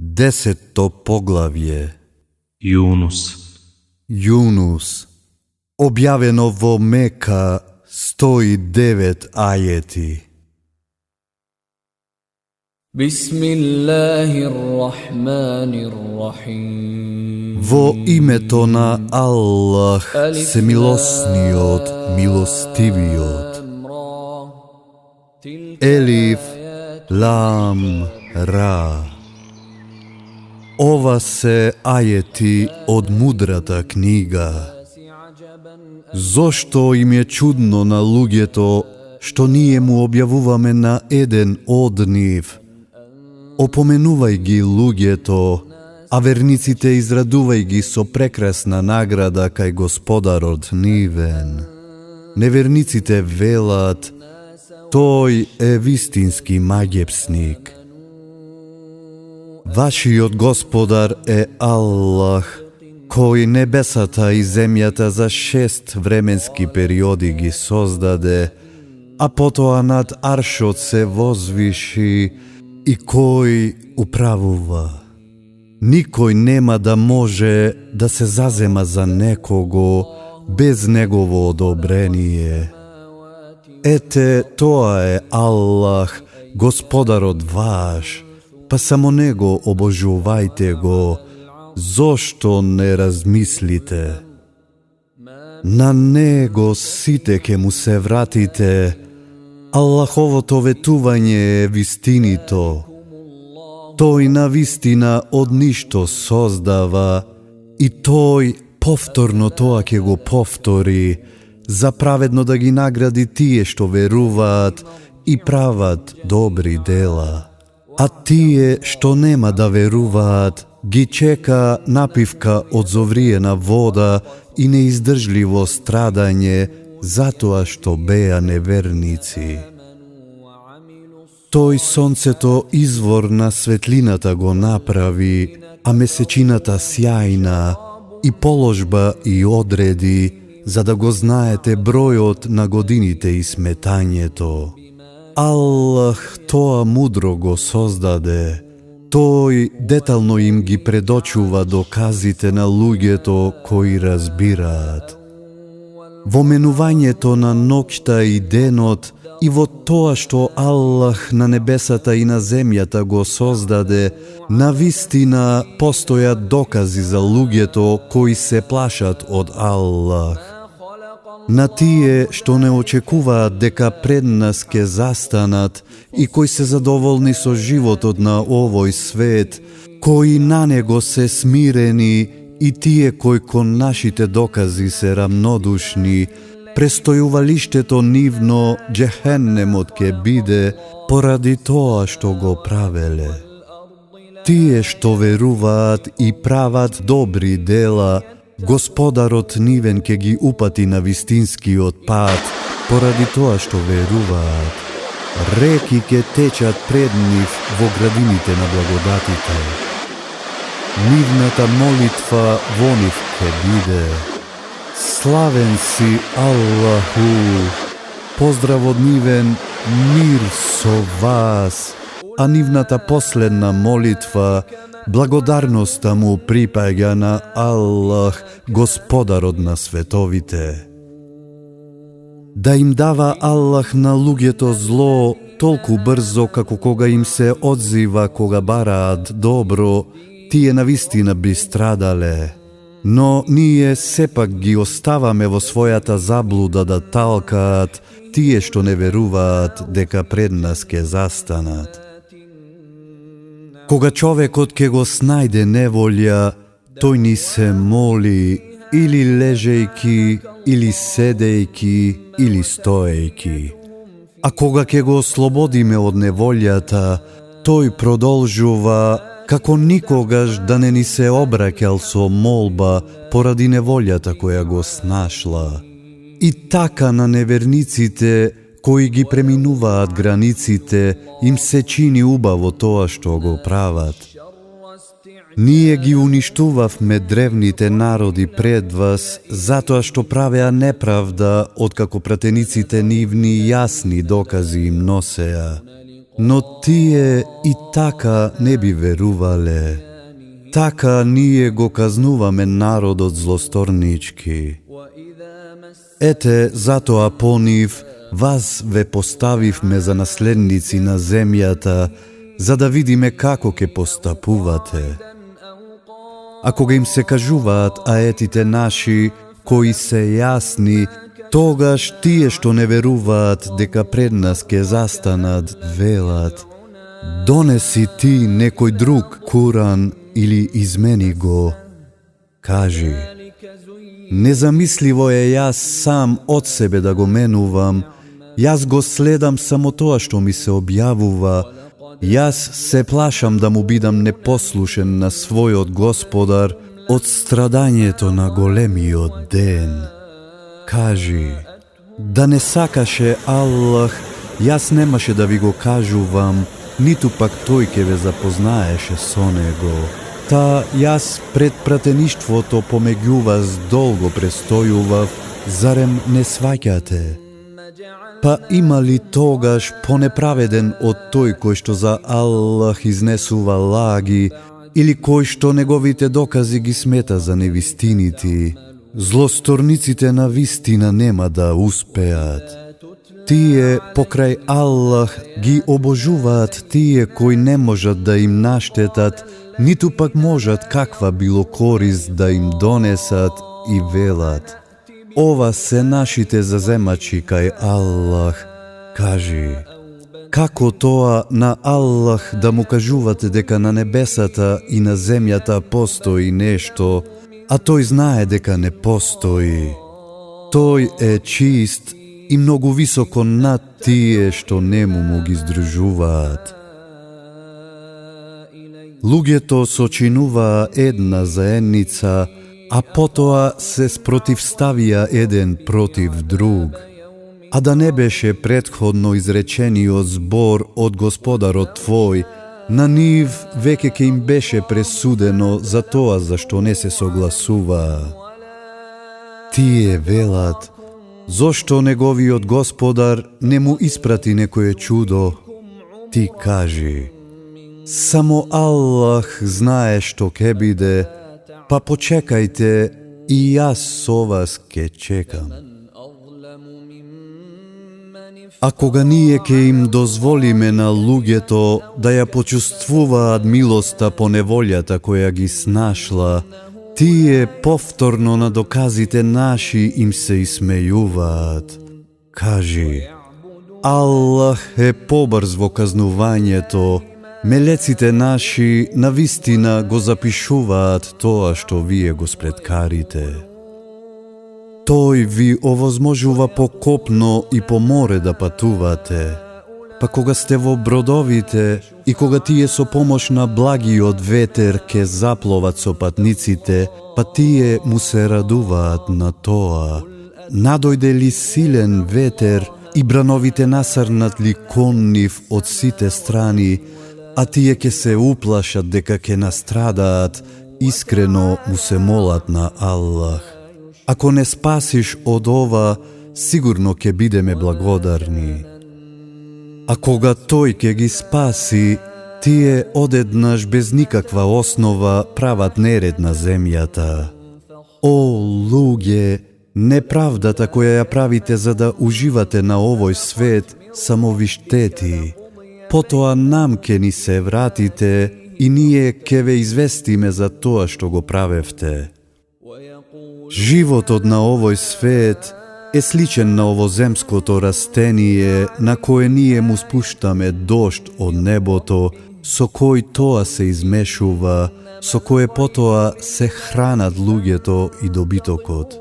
10. poglavje Junus. Objavljeno vo Meka 109 ajeti. Bismillahirrahmanirrahim. Vo ime to na Allah se milosniot, milostiviot. Elif, Lam, Ra. Ova se ajeti od mudrata knjiga. Zašto im je čudno na lugjeto, što nije mu objavuvame na eden odniv? Opomenuvaj gi lugjeto, a vernicite izraduvaj gi so prekrasna nagrada kaj gospodar od niven. Nevernicite velat, toj je vistinski magjepsnik. Vaši od gospodar je Allah, koji nebesata i zemljata za 6 vremenski periodi gi sozdade, a potom nad aršot se vozviši i koji upravuva. Nikoj nema da može da se zazema za nekogo bez njegovo odobrenije. Ete, to je Allah, gospodar od vaš, pa samo nego obožuvajte go, zašto ne razmislite? Na nego site ke mu se vratite, Allahovo to vetuvanje je vistinito. Toj na vistina od ništo sozdava i toj povtorno to ake go povtori, za pravedno da gi nagradi tije što veruvat i pravat dobri dela. A tije što nema da veruvat, gi čeka napivka od zovrijena voda i neizdržljivo stradanje, zato što beja nevernici. Toj soncето izvorna svetlinata go napravi, a mesečinata sjajna, i položba i odredi, za da go znajete brojot na godinite i smetanje to. Allah toa mudro go sozdade, toj detaljno im gi predočuva dokazite na lugjeto koji razbirat. Vomenuvanje to na nokta i denot i vo toa što Allah na nebesata i na zemljata go sozdade, na vistina postoja dokazi za lugjeto koji se plašat od Allah. Na tije što ne očekuva deka pred nas ke zastanat i koji se zadovoljni so životot na ovoj svet, koji na nego se smireni i tije koji kon našite dokazi se ravnodušni, prestojuvalište to nivno džehennemot ke bide poradi toa što go pravele. Tije što veruvat i pravat dobri dela, gospodar od niven ke gi upati na vistinski otpad, poradi toa što veruvat. Reki ke tečat pred njih vogradinite na blagodatite. Nivnata molitva vonih ke bide. Slaven si Allahu, pozdrav od niven, mir so vas, a nivnata posledna molitva, blagodarnosta mu pripaja na Allah, gospodar od nas svetovite. Da im dava Allah na lugjeto zlo tolku brzo kako koga im se odziva koga barad dobro, tije na vistina bi stradale. No nije sepak gi ostavame vo svojata zabluda da talkat, tije što ne veruvat deka pred nas ke zastanat. Koga čovek od ke go snajde nevolja, toj ni se moli ili ležejki, ili sedejki, ili stojejki. A koga ke go oslobodime od nevoljata, toj prodolžuva kako nikogaž da ne ni se obrakjal so molba poradi nevoljata koja go snašla. I taka na nevernicite, koji gi preminuvat granicite, im se čini ubavo toa što go pravat. Nije gi uništuvav med drevnite narodi pred vas, zato što pravea nepravda, od kako pratenicite nivni jasni dokazi im noseja. но тие и така не би верувале. Така ние го казнуваме народот злосторнички. Ете, затоа по нив вас ве поставивме за наследници на земјата, за да видиме како ќе постапувате. А кога им се кажуваат аетите наши, кои се јасни, тогаш тие што не веруваат дека пред нас ќе застанат, велат: донеси ти некој друг Куран или измени го. Кажи: незамисливо е јас сам од себе да го менувам, јас го следам само тоа што ми се објавува, јас се плашам да му бидам непослушен на својот Господар од страдањето на големиот ден. Кажи: да не сакаше Аллах, јас немаше да ви го кажувам, ниту пак тој ќе ве запознаеше со него. Та јас пред пратеништвото помеѓу вас долго престојував, зарем не сваќате? Па има ли тогаш понеправеден од тој кој што за Аллах изнесува лаги, или кој што неговите докази ги смета за невистинити? Злосторниците на вистина нема да успеат. Тие покрај Аллах ги обожуваат тие кои не можат да им наштетат, ниту пак можат каква било корист да им донесат, и велат: ова се нашите заземачи кај Аллах. Кажи: како тоа на Аллах да му кажувате дека на небесата и на земјата постои нешто, а тој знае дека не постои? Тој е чист и многу високо над тие што нему му ги здружуваат. Луѓето сочинуваа една заедница, а потоа се спротивставија еден против друг. А да не беше претходно изречениот збор од Господарот твој, на нив веќе ке им беше пресудено за тоа за што не се согласуваа. Тие велат: зошто неговиот Господар не му испрати некое чудо? Ти кажи: само Аллах знае што ке биде, па почекајте и јас со вас ке чекам. А кога ние ке им дозволиме на луѓето да ја почувствуваат милоста по неволјата која ги снашла, тие повторно на доказите наши им се исмејуваат. Кажи: Аллах е побрз во казнувањето, мелеците наши навистина го запишуваат тоа што вие го спреткарите. Тој ви овозможува по копно и по море да патувате. Па кога сте во бродовите и кога тие со помош на благиот ветер ке запловат со патниците, па тие му се радуваат на тоа. Надојде ли силен ветер и брановите насрнат ли кон нив од сите страни, а тие ке се уплашат дека ке настрадаат, искрено му се молат на Аллах. Ако не спасиш од ова, сигурно ке бидеме благодарни. А кога тој ке ги спаси, тие одеднаш без никаква основа прават неред на земјата. О, луѓе, неправдата која ја правите за да уживате на овој свет само ви штети. Потоа нам ке ни се вратите и ние ке ве известиме за тоа што го правевте. Животот на овој свет е сличен на овоземското растение на кое ние му спуштаме дожд од небото, со кој тоа се измешува, со кое потоа се хранат луѓето и добитокот.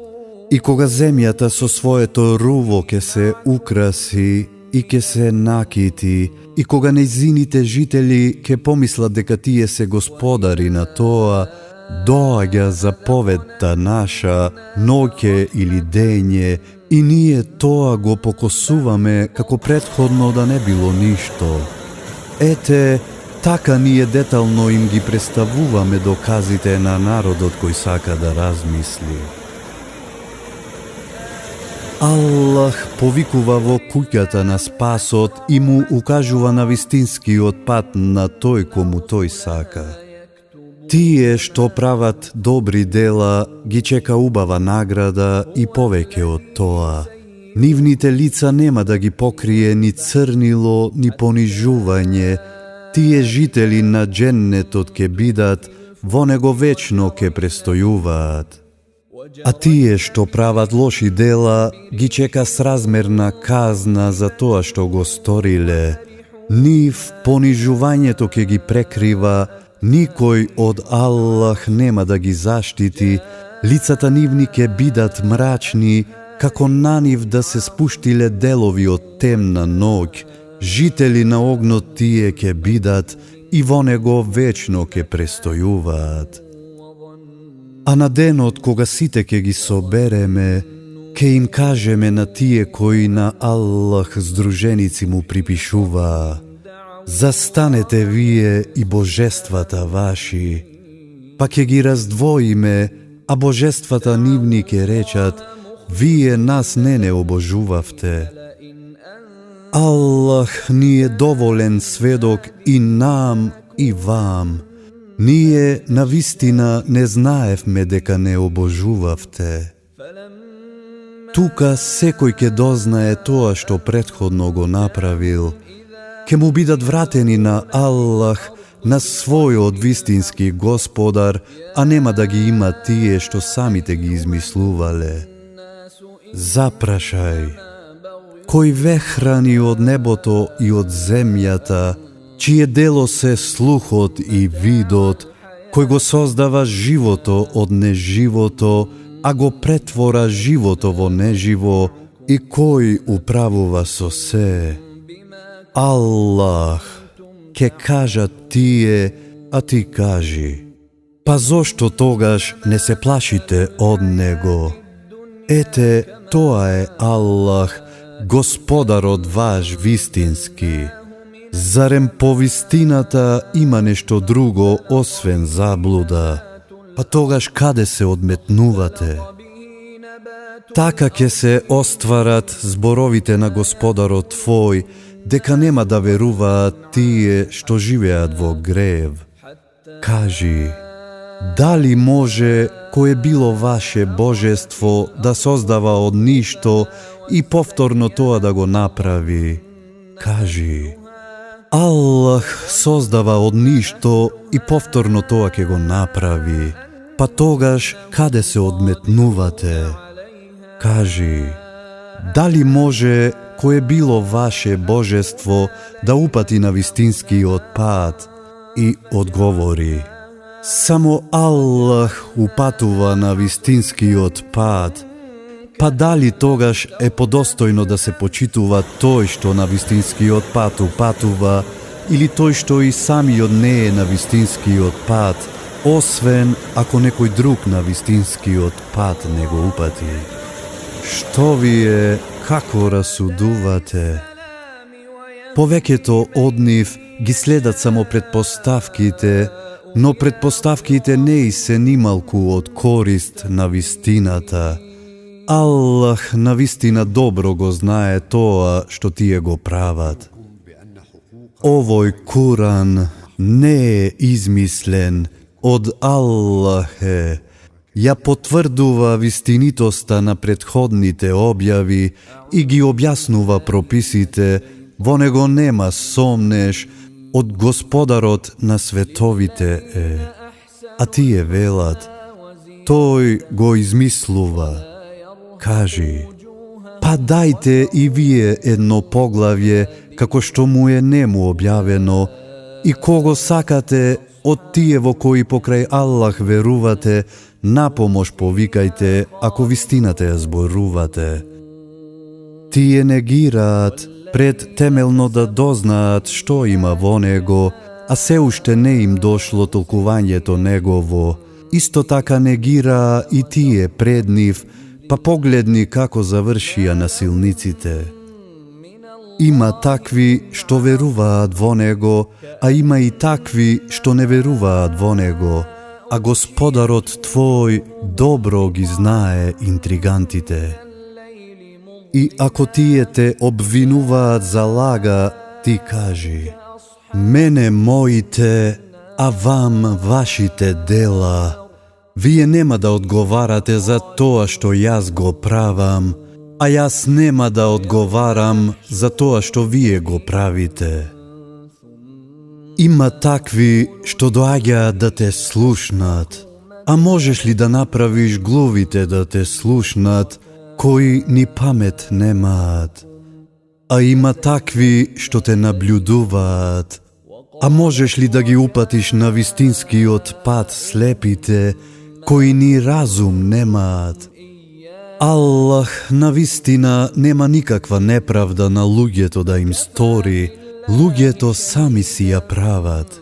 И кога земјата со своето руво ке се украси и ке се накити, и кога нејзините жители ке помислат дека тие се господари на тоа, доаѓа заповедта наша, ноќе или дење, и ние тоа го покосуваме како претходно да не било ништо. Ете, така ние детално им ги представуваме доказите на народот кој сака да размисли. Аллах повикува во куќата на спасот и му укажува на вистинскиот пат на тој кому тој сака. Тие што прават добри дела ги чека убава награда и повеќе од тоа. Нивните лица нема да ги покрие ни црнило, ни понижување. Тие жители на дженнетот ке бидат, во него вечно ке престојуваат. А тие што прават лоши дела ги чека сразмерна казна за тоа што го сториле. Нив понижувањето ке ги прекрива, никој од Аллах нема да ги заштити, лицата нивни ке бидат мрачни, како на нив да се спуштиле делови од темна ноќ, жители на огнот тие ке бидат и во него вечно ке престојуваат. А на денот кога сите ке ги собереме, ке им кажеме на тие кои на Аллах здруженици му припишуваа: застанете вие и божествата ваши, па ке ги раздвоиме, а божествата нивни ке речат: вие нас не обожувавте. Аллах ни е доволен сведок и нам и вам. Ние навистина не знаевме дека не обожувавте. Тука секој ке дознае тоа што претходно го направил. Ке му бидат вратени на Аллах, на својот вистински Господар, а нема да ги има тие што самите ги измислувале. Запрашај: кој ве храни од небото и од земјата, чие дело се слухот и видот, кој го создава живото од неживото, а го претвора живото во неживо, и кој управува со се? Аллах. Ке кажат тие, а ти кажи: па зошто тогаш не се плашите од него? Ете, тоа е Аллах, Господарот ваш вистински. Зарем по вистината има нешто друго освен заблуда? Па тогаш каде се одметнувате? Така ќе се остварат зборовите на Господарот твој, дека нема да веруваат тие што живеат во грев. Кажи: дали може кое било ваше божество да создава од ништо и повторно тоа да го направи? Кажи: Аллах создава од ништо и повторно тоа ќе го направи. Па тогаш каде се одметнувате? Кажи: дали може кое било ваше божество да упати на вистинскиот пат? И одговори: само Аллах упатува на вистинскиот пат. Па дали тогаш е подостојно да се почитува тој што на вистинскиот пат упатува, или тој што и самиот не е на вистинскиот пат, освен ако некој друг на вистинскиот пат не го упати? Што вие, како расудувате? Повеќето од нив ги следат само предпоставките, но предпоставките не и се нималку од корист на вистината. Аллах навистина добро го знае тоа што тие го прават. Овој Куран не е измислен, од Аллах е. Ја потврдува вистинитоста на претходните објави и ги објаснува прописите, во него нема сомнеш, од Господарот на световите е. А тие велат: тој го измислува. Кажи: па дајте и вие едно поглавје, како што му е нему објавено, и кого сакате од тие во кои покрај Аллах верувате, на помош повикајте, ако вистината ја зборувате. Тие негираат пред темелно да дознаат што има во него, а се уште не им дошло толкувањето негово. Исто така негираа и тие пред нив, па погледни како завршија насилниците. Има такви што веруваат во него, а има и такви што не веруваат во него, а Господарот твој добро ги знае интригантите. И ако тие те обвинуваат за лага, ти кажи: мене моите, а вам вашите дела. Вие нема да одговарате за тоа што јас го правам, а јас нема да одговарам за тоа што вие го правите. Има такви што доаѓаат да те слушнат, а можеш ли да направиш глувите да те слушнат, кои ни памет немаат? А има такви што те наблюдуваат, а можеш ли да ги упатиш на вистинскиот пат слепите, кои ни разум немаат? Аллах навистина нема никаква неправда на луѓето да им стори, луѓето сами си ја прават.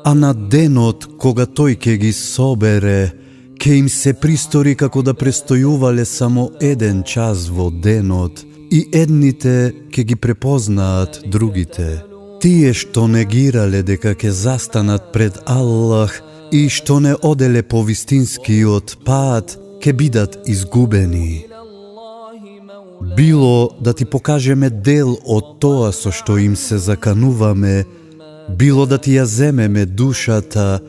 А на денот кога тој ќе ги собере, ќе им се пристори како да престојувале само еден час во денот и едните ќе ги препознаат другите. Тие што негирале дека ќе застанат пред Аллах и што не оделе по вистинскиот пат, ќе бидат изгубени. Било да ти покажеме дел од тоа со што им се закануваме, било да ти ја земеме душата,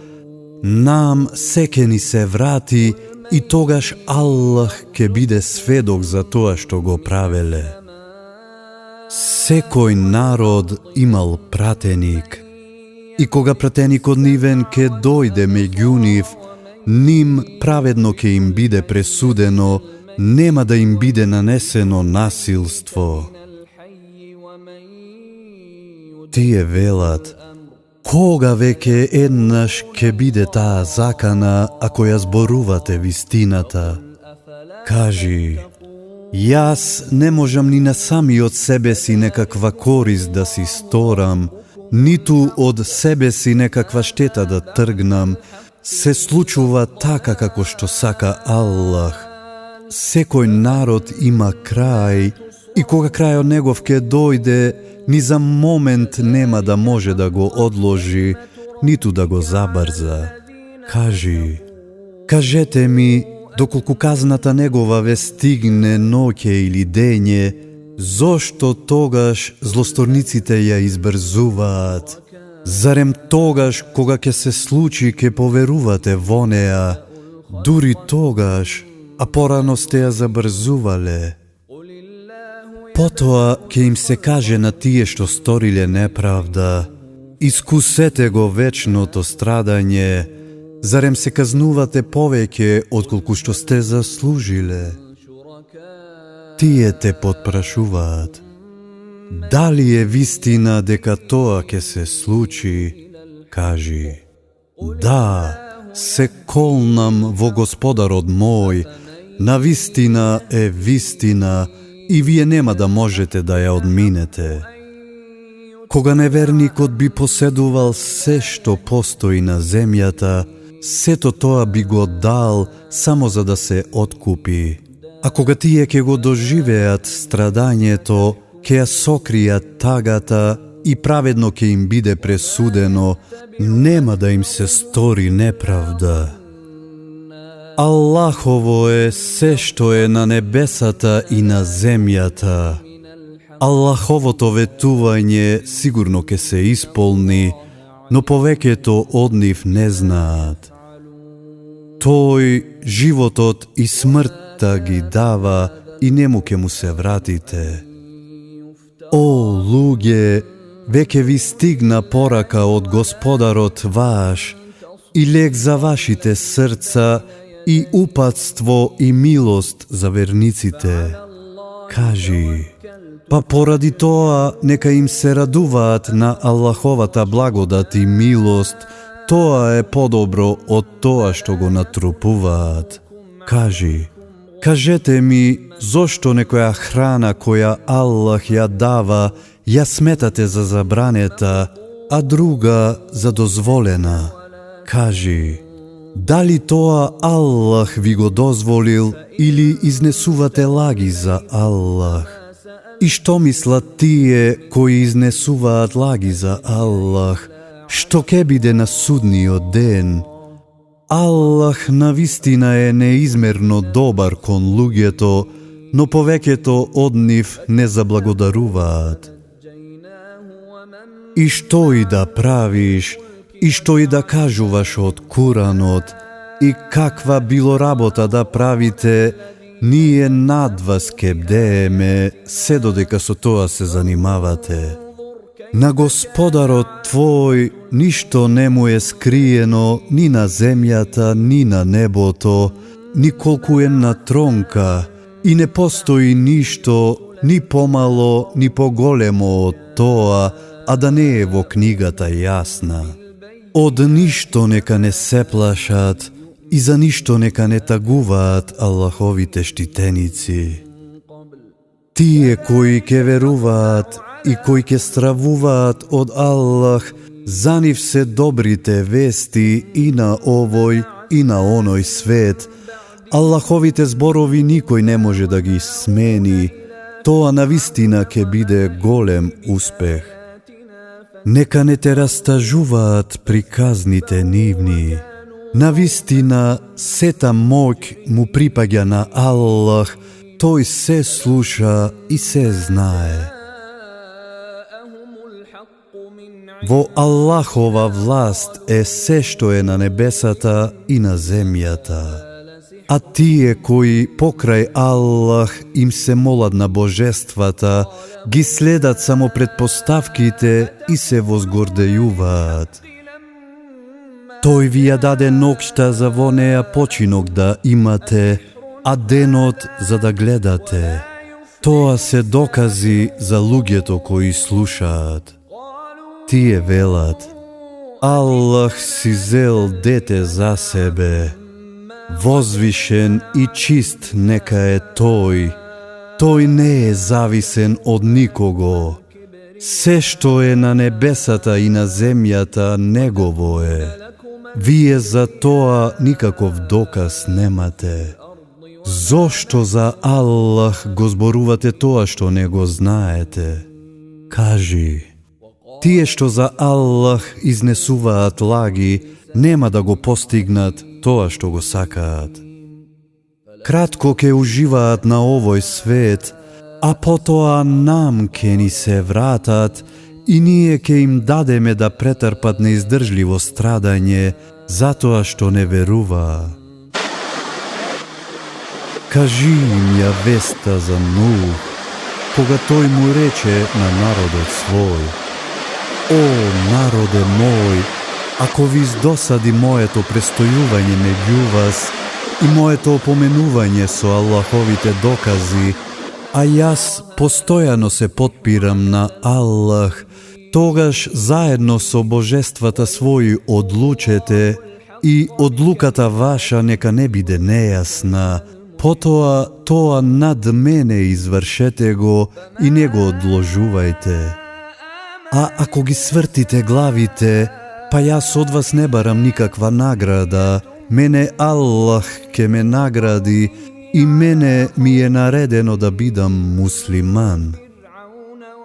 нам се ќе ни се врати и тогаш Аллах ќе биде сведок за тоа што го правеле. Секој народ имал пратеник, и кога пратеникот нивен ќе дојде меѓу нив, ним праведно ќе им биде пресудено, нема да им биде нанесено насилство. Тие велат: кога веќе еднаш ќе биде таа закана, ако ја зборувате вистината? Кажи: јас не можам ни на самиот себе си некаква корист да си сторам, ниту од себе си некаква штета да тргнам. Се случува така како што сака Аллах. Секој народ има крај и кога крајот негов ќе дојде, ни за момент нема да може да го одложи, ниту да го забрза. Кажете ми, доколку казната негова ве стигне ноќе или дење, зошто тогаш злосторниците ја избрзуваат? Зарем тогаш, кога ќе се случи, ќе поверувате во неа, дури тогаш, а порано сте ја забрзувале? Потоа ќе им се каже на тие што сториле неправда: искусете го вечното страдање, зарем се казнувате повеќе отколку што сте заслужиле? Тие те потпрашуваат: дали е вистина дека тоа ќе се случи? Кажи: да, се колнам во Господарот мој, навистина е вистина и вие нема да можете да ја одминете. Кога неверникот би поседувал се што постои на земјата, сето тоа би го дал само за да се откупи. А кога тие ќе го доживеат страдањето, ќе ја сокријат тагата и праведно ќе им биде пресудено, нема да им се стори неправда. Аллахово е се што е на небесата и на земјата. Аллаховото ветување сигурно ќе се исполни, но повеќето од нив не знаат. Тој животот и смртта ги дава и нему ќе му се вратите. О, луѓе, веќе ви стигна порака од Господарот ваш и лек за вашите срца и упатство и милост за верниците. Кажи: па поради тоа нека им се радуваат на Аллаховата благодат и милост, тоа е подобро од тоа што го натрупуваат. Кажете ми, зошто некоја храна која Аллах ја дава, ја сметате за забранета, а друга за дозволена? Дали тоа Аллах ви го дозволил или изнесувате лаги за Аллах? И што мислат тие кои изнесуваат лаги за Аллах, што ќе биде на судниот ден? Аллах навистина е неизмерно добар кон луѓето, но повеќето од нив не заблагодаруваат. И што и да правиш, и што и да кажуваш од Куранот, и каква било работа да правите, ние над вас ке бдееме, се додека со тоа се занимавате. На Господарот твој ништо не му е скриено ни на земјата, ни на небото, ни колку една тронка, и не постои ништо, ни помало, ни поголемо од тоа, а да не е во книгата јасна. Од ништо нека не се плашат и за ништо нека не тагуваат Аллаховите штитеници. Тие кои ке веруваат и кои ке стравуваат од Аллах, за нив се добрите вести и на овој и на оној свет. Аллаховите зборови никој не може да ги смени, тоа навистина ке биде голем успех. Нека не те растажуваат приказните нивни. Навистина, сета моќ му припаѓа на Аллах, тој се слуша и се знае. Во Аллахова власт е се што е на небесата и на земјата. А тие кои покрај Аллах им се молат на божествата, ги следат само предпоставките и се возгордејуваат. Тој ви ја даде ноќта за во неа починок да имате, а денот за да гледате. Тоа се докази за луѓето кои слушаат. Тие велат: Аллах си зел дете за себе. Возвишен и чист нека е тој. Тој не е зависен од никого. Се што е на небесата и на земјата негово е. Вие за тоа никаков доказ немате. Зошто за Аллах го зборувате тоа што не го знаете? Кажи: тие што за Аллах изнесуваат лаги, нема да го постигнат тоа што го сакаат. Кратко ке уживаат на овој свет, а потоа нам ке ни се вратат и ние ке им дадеме да претрпат неиздржливо страдање затоа што не верува. Кажи им ја веста за Нух, кога тој му рече на народот свој: О, народе мој, ако ви издосади моето престојување меѓу вас и моето опоменување со Аллаховите докази, а јас постојано се потпирам на Аллах, тогаш заедно со божествата своји одлучете и одлуката ваша нека не биде нејасна, потоа тоа над мене извршете го и не го одложувајте. А ако ги свртите главите, па јас од вас не барам никаква награда, мене Аллах ке ме награди и мене ми е наредено да бидам муслиман.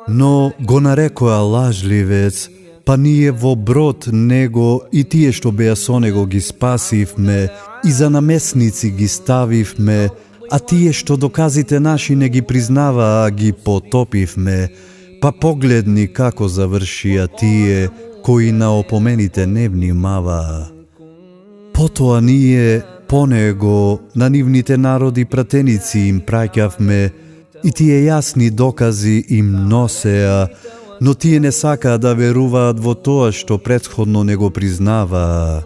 Но го нарекоа лажливец, па ние во брод него и тие што беа со него ги спасивме и за намесници ги ставивме, а тие што доказите наши не ги признаваа ги потопивме, па погледни како завршија тие кои на опомените не внимаваа. Потоа ние по него на нивните народи пратеници им праќавме и тие јасни докази им носеа, но тие не сакаа да веруваат во тоа што претходно не го признаваа.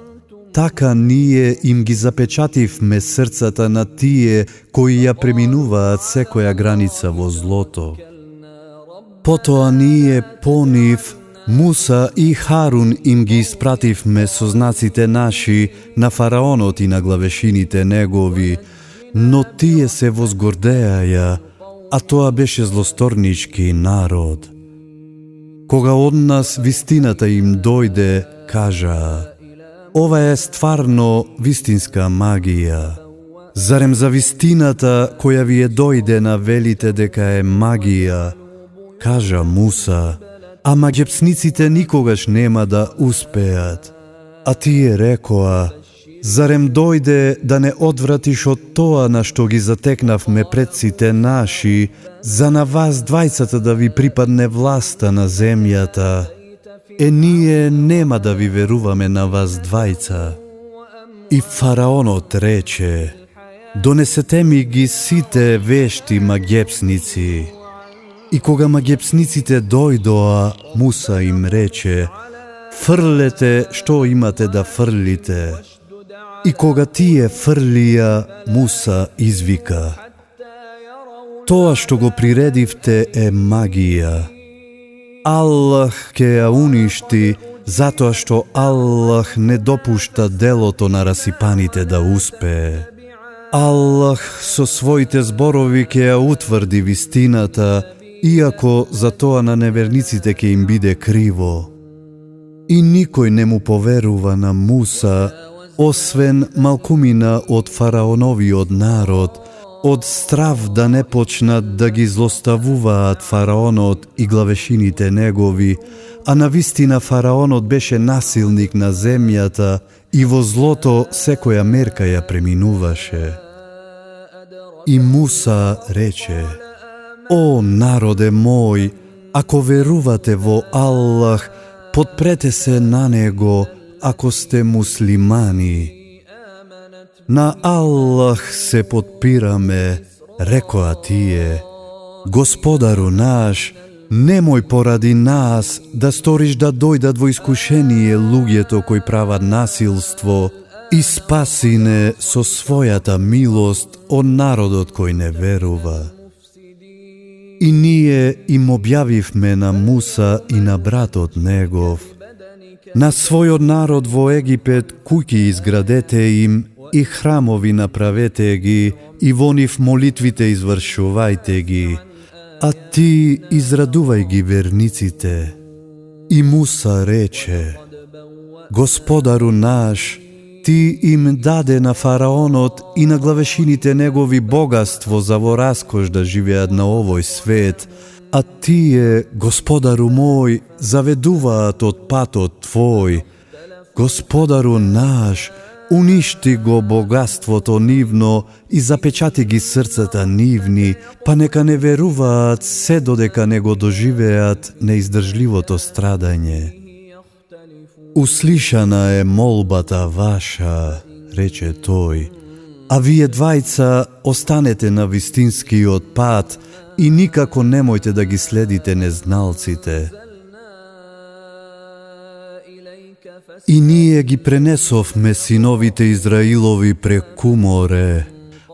Така ние им ги запечативме срцата на тие кои ја преминуваат секоја граница во злото. Потоа ние по нив, Муса и Харун им ги испративме со знаците наши на фараонот и на главешините негови, но тие се возгордеаја, а тоа беше злосторнички народ. Кога од нас вистината им дојде, кажаа: ова е стварно вистинска магија. Зарем за вистината која ви е дојдена велите дека е магија? Кажа Муса: а маѓепсниците никогаш нема да успеат. А тие рекоа: Зарем дојде да не одвратиш од тоа на што ги затекнавме предците наши, за на вас двајцата да ви припадне власта на земјата? Ние нема да ви веруваме на вас двајца. И фараонот рече: донесете ми ги сите вешти магепсници. И кога магепсниците дојдоа, Муса им рече: фрлете што имате да фрлите. И кога тие фрлија, Муса извика: тоа што го приредивте е магија. Аллах ќе ја уништи, затоа што Аллах не допушта делото на расипаните да успее. Аллах со своите зборови ќе ја утврди вистината, иако за тоа на неверниците ќе им биде криво. И никој не му поверува на Муса, освен малкумина од фараоновиот народ, од страв да не почнат да ги злоставуваат фараонот и главешините негови, а навистина фараонот беше насилник на земјата и во злото секоја мерка ја преминуваше. И Муса рече: о народе мој, ако верувате во Аллах, подпрете се на него, ако сте муслимани. На Аллах се подпираме, рекоа тие: Господару наш, немој поради нас да сториш да дојдат во искушение луѓето кои прават насилство, и спаси не со својата милост од народот кој не верува. И ние им објавивме на Муса и на братот негов: на својот народ во Египет куќи изградете им и храмови направете ги, и во нив молитвите извршувајте ги, а ти израдувај ги верниците. И Муса рече: Господару наш, ти им даде на фараонот и на главешините негови богатство за во раскош да живеат на овој свет, а тие, Господару мој, заведуваат од патот Твој. Господару наш, уништи го богатството нивно и запечати ги срцата нивни, па нека не веруваат се додека не го доживеат неиздржливото страдање. Услишана е молбата ваша, рече тој, а вие двајца останете на вистинскиот пат и никако немојте да ги следите незналците. И ние ги пренесовме синовите Израилови преку море,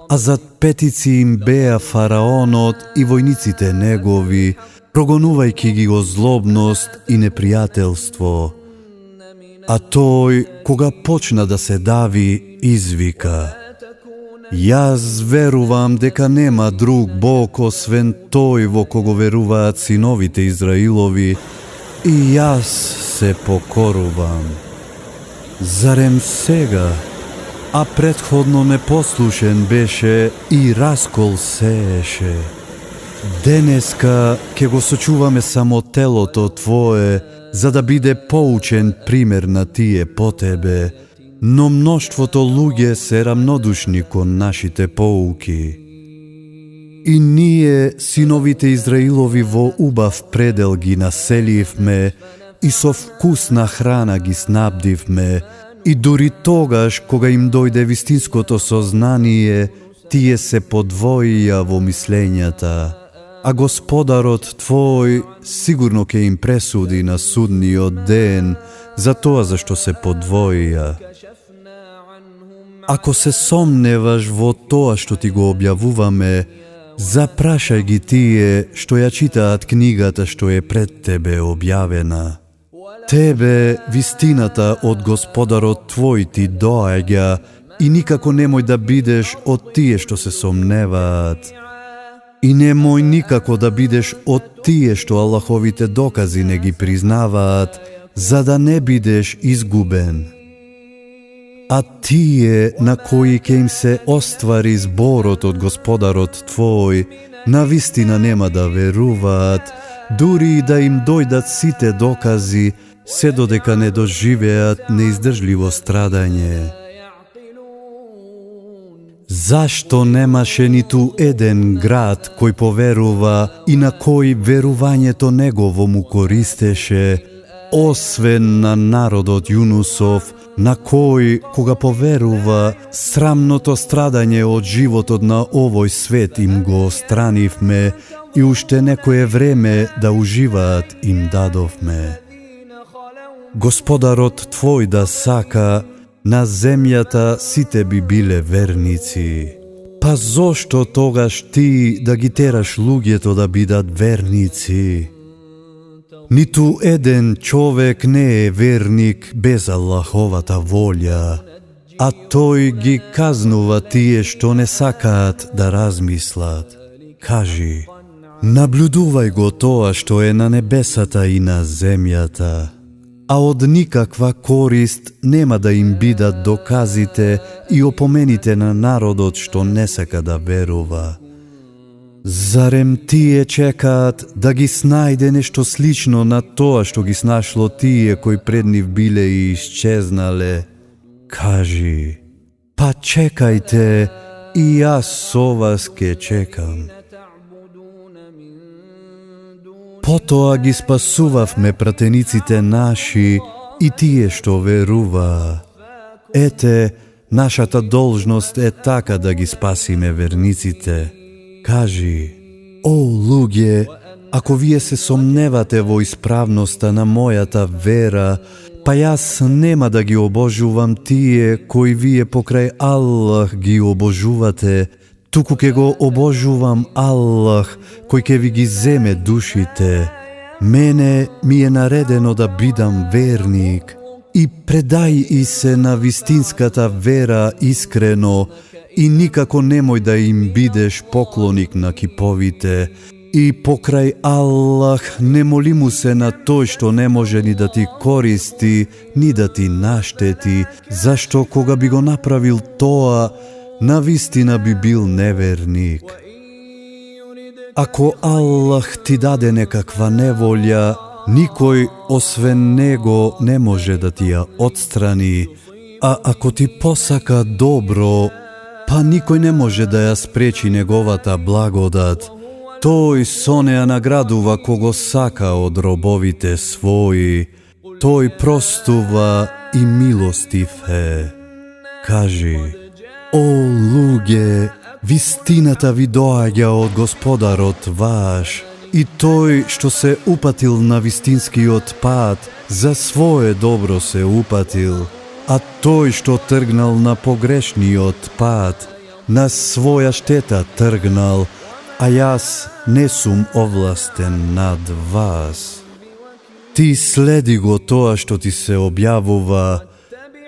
а зад петици им беа фараонот и војниците негови, прогонувајќи ги го злобност и непријателство. А тој, кога почна да се дави, извика: Јас верувам дека нема друг Бог освен тој во кого веруваат синовите Израилови, и јас се покорувам. Зарем сега, а претходно непослушен беше и раскол сееше. Денеска ќе го сочуваме само телото Твое, за да биде поучен пример на тие по Тебе, но мноштвото луѓе се рамнодушни кон нашите поуки. И ние, синовите Израилови, во убав предел ги населивме и со вкусна храна ги снабдивме, и дури тогаш, кога им дојде вистинското сознание, тие се подвоија во мислењата, а Господарот Твој сигурно ќе им пресуди на судниот ден за тоа зашто се подвоија. Ако се сомневаш во тоа што ти го објавуваме, запрашај ги тие што ја читаат книгата што е пред тебе објавена. Тебе вистината од Господарот Твој ти доаѓа и никако немој да бидеш од тие што се сомневаат. И немој никако да бидеш од тие што Аллаховите докази не ги признаваат, за да не бидеш изгубен. А тие на кои ќе им се оствари зборот од Господарот Твој, навистина нема да веруваат, дури и да им дојдат сите докази, се додека не доживеат неиздржливо страдање. Zašto немаше ниту еден град кој поверува и на кој верувањето негово му користеше, освен на народот Јунусов, на кој, кога поверува, срамното страдање од животот на овој свет им го странивме и уште некое време да уживаат им дадовме. Господарот твој да сака, на земјата сите би биле верници. Па зошто тогаш ти да ги тераш луѓето да бидат верници? Ниту еден човек не е верник без Аллаховата волја, а тој ги казнува тие што не сакаат да размислат. Кажи, наблюдувај го тоа што е на небесата и на земјата, а од никаква корист нема да им бидат доказите и опомените на народот што не сака да верува. Зарем тие чекаат да ги снајде нешто слично на тоа што ги снашло тие кои пред нив биле и исчезнале? Кажи, па чекајте и јас со вас ке чекам. Потоа ги спасувавме пратениците наши и тие што веруваа. Ете, нашата должност е така да ги спасиме верниците. Кажи, о луѓе, ако вие се сомневате во исправноста на мојата вера, па јас нема да ги обожувам тие кои вие покрај Аллах ги обожувате, туку ке го обожувам Аллах, кој ке ви ги земе душите. Мене ми е наредено да бидам верник и предај и се на вистинската вера искрено и никако немој да им бидеш поклоник на киповите. И покрај Аллах не моли му се на тој што не може ни да ти користи, ни да ти наштети, зашто кога би го направил тоа, навистина би бил неверник. Ако Аллах ти даде некаква неволја, никој освен него не може да ти ја отстрани, а ако ти посака добро, па никој не може да ја спречи неговата благодат. Тој со неа наградува кого сака од робовите своји. Тој простува и милостив е. Кажи, о луѓе, вистината ви доаѓа од Господарот ваш, и тој што се упатил на вистинскиот пат, за свое добро се упатил, а тој што тргнал на погрешниот пат, на своја штета тргнал, а јас не сум овластен над вас. Ти следи го тоа што ти се објавува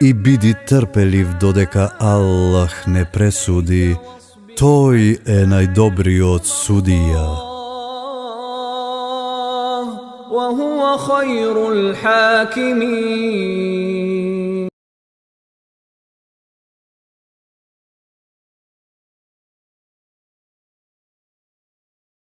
и биди трпелив додека Аллах не пресуди. Тој е најдобриот судија. وهو خير الحاكمين